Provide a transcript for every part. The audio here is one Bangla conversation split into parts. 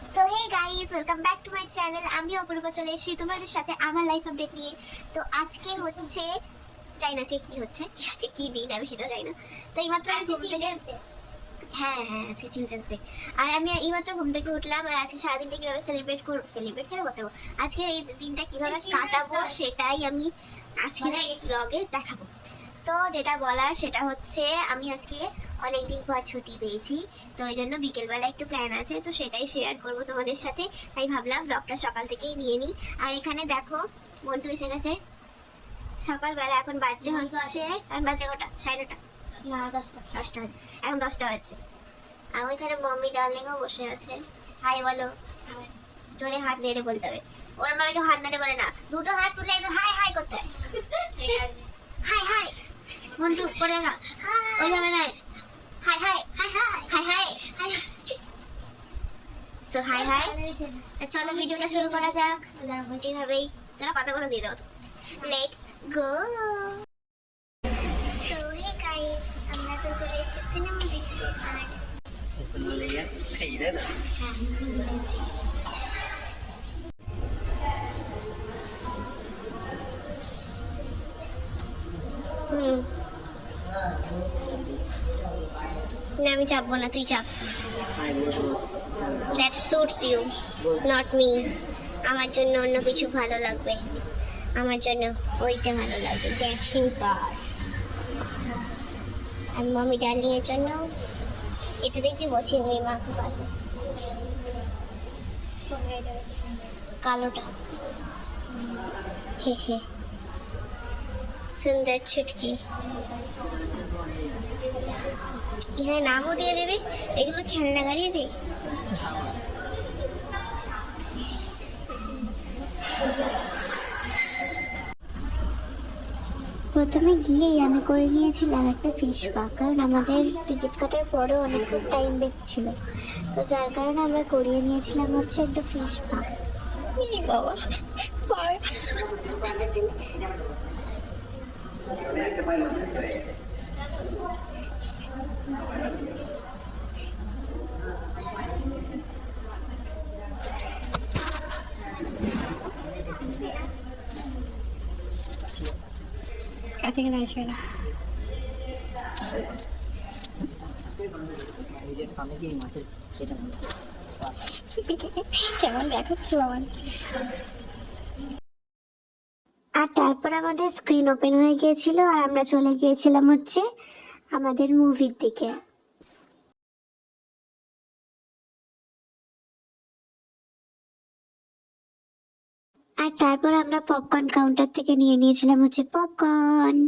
So hey guys, welcome back to my channel. আমি অপূর্বা চলে এসেছি তোমাদের সাথে আমার লাইফ আপডেট নিয়ে। তো আজকে হচ্ছে জানি না কি হচ্ছে, আজকে কি দিন আমি সেটা জানি না। তো এইমাত্র আমি ঘুম থেকে হ্যাঁ আজকে চিলড্রেন্স ডে। আর আমি এইমাত্র ঘুম থেকে উঠলাম, আর আজকে সারাদিনটা কীভাবে সেলিব্রেট কেন করতে হবে, আজকে এই দিনটা কীভাবে কাটাবো সেটাই আমি আজকের এই ব্লগে দেখাবো। তো যেটা বলার সেটা হচ্ছে আমি আজকে অনেকদিন পর ছুটি পেয়েছি, তো ওই জন্য বিকেলবেলা একটু প্ল্যান আছে, তো সেটাই শেয়ার করবো তোমাদের সাথে। তাই ভাবলাম ব্লগটা সকাল থেকেই নিয়ে নিই। আর এখানে দেখো মন্টু এসে গেছে সকালবেলা। এখন বাজে হচ্ছে, এখন বাজে কটা, 9:30 না 10টা, এখন 10টা বাজছে। আর ওইখানে মম্মি ডার্লিংও বসে আছে। হাই বলো, জোরে হাত নেড়ে বলতে হবে। ওর মা কেউ হাত নেড়ে বলে না, দুটো হাত তুলে একদম হাই হাই করতে হয়। হাই হাই মন্টু করে না, ওইভাবে নয়, high high high high high high. So high high, চলো ভিডিওটা শুরু করা যাক। এইভাবেই চলো কথা বলা দিয়ে দাও তো। Let's go. So hey guys, আমরা তো চলে এসেছি সিনেমা দেখতে। আর না আমি চাপবো না, তুই চাপ। That suits you, not me. আমার জন্য অন্য কিছু ভালো লাগবে, আমার জন্য ওইটা ভালো লাগবে, ড্যাশিং কার। আর মমি ডার্লিং এর জন্য এটা দেখতে বসিয়ে নেই মাকে পাশে, কালোটা। হে হে সুন্দর ছুটকি, এখানে নামও দিয়ে দেবে। এগুলো খেলনা গাড়ি রে। প্রথমে গিয়েই আমি করে নিয়েছিলাম একটা ফিশ পাক, কারণ আমাদের টিকিট কাটার পরে অনেকক্ষণ টাইম বেঁচেছিল, তো যার কারণে আমরা করিয়ে নিয়েছিলাম হচ্ছে একটা ফিশ পাক। বাবা কাছে গেলে আসবে না। কেমন দেখাচ্ছে আমার। আর তারপর আমাদের স্ক্রিন ওপেন হয়ে গিয়েছিল, আর আমরা চলে গিয়েছিলাম হচ্ছে আমাদের মুভির দিকে। আর তারপর আমরা পপকর্ন কাউন্টার থেকে নিয়ে নিয়েছিলাম হচ্ছে পপকর্ন।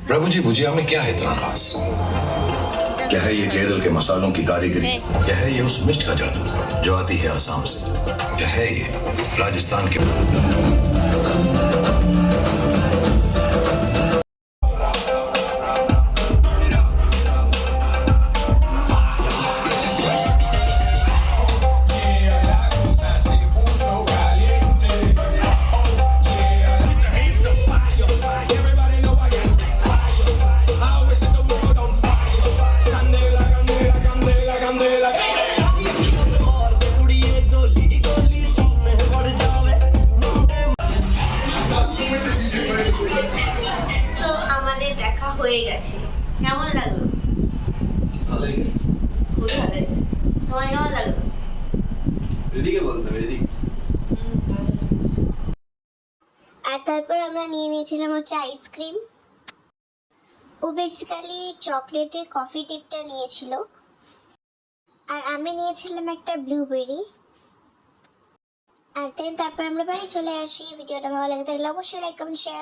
प्रभु जी भुजिया में क्या है इतना खास? क्या है ये केरल के मसालों की कारीगरी? क्या है ये उस मिर्च का जादू जो आती है आसाम से? क्या है ये राजस्थान के? আমাদের দেখা হয়ে গেছে, কেমন লাগলো? ভালো লেগেছে। খুবই ভালো লেগেছে। তোমার কেমন লাগলো? এদিকে বলতে হবে, এদিকে। আর তারপর আমরা নিয়ে নিয়েছিলাম হচ্ছে আইসক্রিম। ও বেসিক্যালি চকলেটে কফি টিপটা নিয়েছিল, আর আমি নিয়েছিলাম একটা ব্লুবেরি। আর তারপর আমরা বাড়ি চলে আসি। ভিডিওটা ভালো লাগে থাকলে অবশ্যই লাইক কমেন্ট শেয়ার